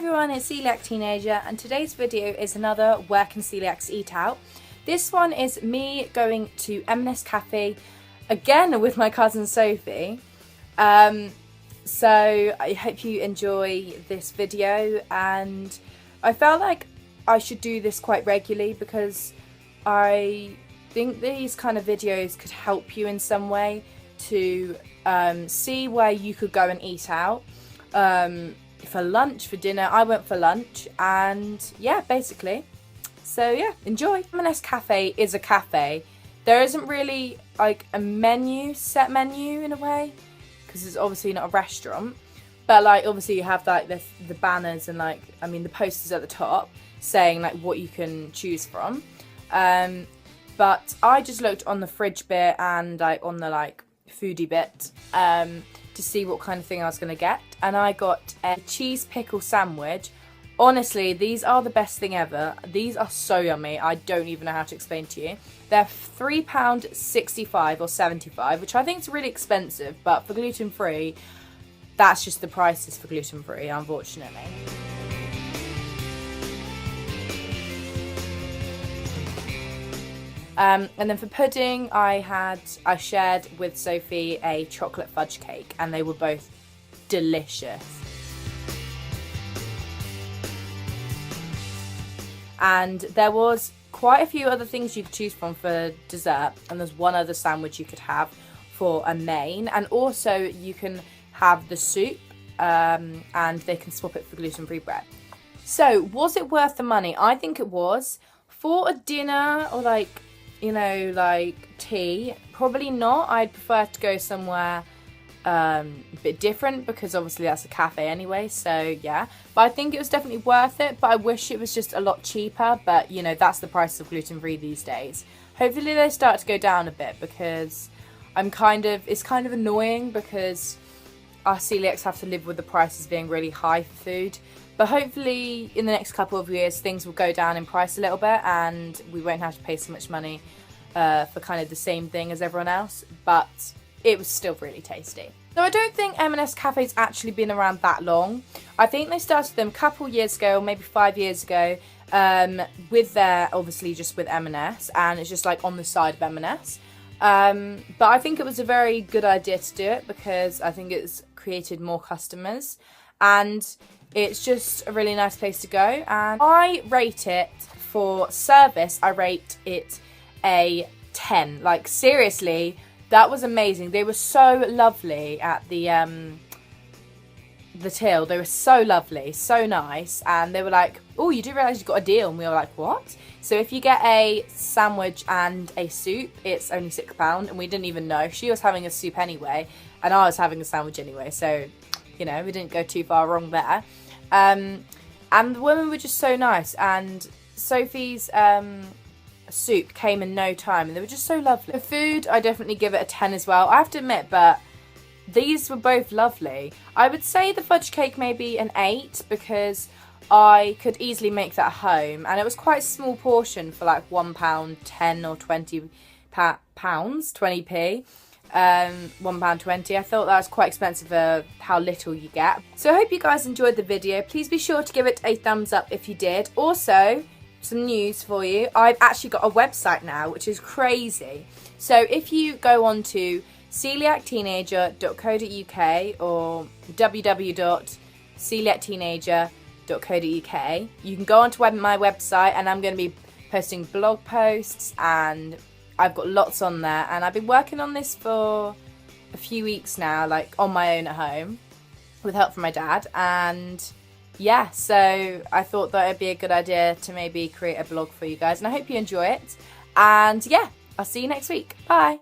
everyone, it's CoeliacTeenager, and today's video is another Where Can Coeliacs Eat Out. This one is me going to M&S Cafe again with my cousin Sophie. So I hope you enjoy this video, and I felt like I should do this quite regularly because I think these kind of videos could help you in some way to see where you could go and eat out. For lunch, for dinner. I went for lunch, and yeah, basically. So yeah, enjoy. M&S Cafe is a cafe. There isn't really like a set menu in a way, because it's obviously not a restaurant. But like obviously you have like the banners and like, I mean, the posters at the top saying like what you can choose from. But I just looked on the fridge bit and like on the like foodie bit to see what kind of thing I was going to get, and I got a cheese pickle sandwich. Honestly, these are the best thing ever. These are so yummy. I don't even know how to explain to you. They're £3.65 or 75, which I think is really expensive, but for gluten-free, that's just the prices for gluten-free, unfortunately. And then for pudding, I shared with Sophie a chocolate fudge cake, and they were both delicious. And there was quite a few other things you could choose from for dessert, and there's one other sandwich you could have for a main, and also you can have the soup, and they can swap it for gluten-free bread. So was it worth the money? I think it was. For a dinner or like, you know, like tea, probably not. I'd prefer to go somewhere a bit different, because obviously that's a cafe anyway, so yeah. But I think it was definitely worth it, but I wish it was just a lot cheaper. But you know, that's the price of gluten-free these days. Hopefully they start to go down a bit, because it's kind of annoying because our celiacs have to live with the prices being really high for food. But hopefully in the next couple of years things will go down in price a little bit, and we won't have to pay so much money for kind of the same thing as everyone else. But it was still really tasty. So I don't think M&S Cafe's actually been around that long. I think they started them a couple years ago, or maybe 5 years ago, obviously just with M&S, and it's just like on the side of M&S. But I think it was a very good idea to do it, because I think it's created more customers, and it's just a really nice place to go. And I rate it for service, I rate it a 10. Like seriously, that was amazing. They were so lovely at the till. They were so lovely, so nice, and they were like, oh, you do realise you got a deal? And we were like, what? So if you get a sandwich and a soup, it's only £6, and we didn't even know. She was having a soup anyway, and I was having a sandwich anyway, so you know, we didn't go too far wrong there. And the women were just so nice, and Sophie's soup came in no time, and they were just so lovely. The food, I definitely give it a 10 as well, I have to admit, but these were both lovely. I would say the fudge cake maybe an 8, because I could easily make that at home, and it was quite a small portion for like £1.10 or £20, 20p. £1.20. I thought that was quite expensive for how little you get. So I hope you guys enjoyed the video. Please be sure to give it a thumbs up if you did. Also, some news for you. I've actually got a website now, which is crazy. So if you go on to CoeliacTeenager.co.uk or www.CoeliacTeenager.co.uk, you can go onto my website, and I'm going to be posting blog posts, and I've got lots on there, and I've been working on this for a few weeks now, like on my own at home with help from my dad. And yeah, so I thought that it'd be a good idea to maybe create a blog for you guys, and I hope you enjoy it. And yeah, I'll see you next week. Bye.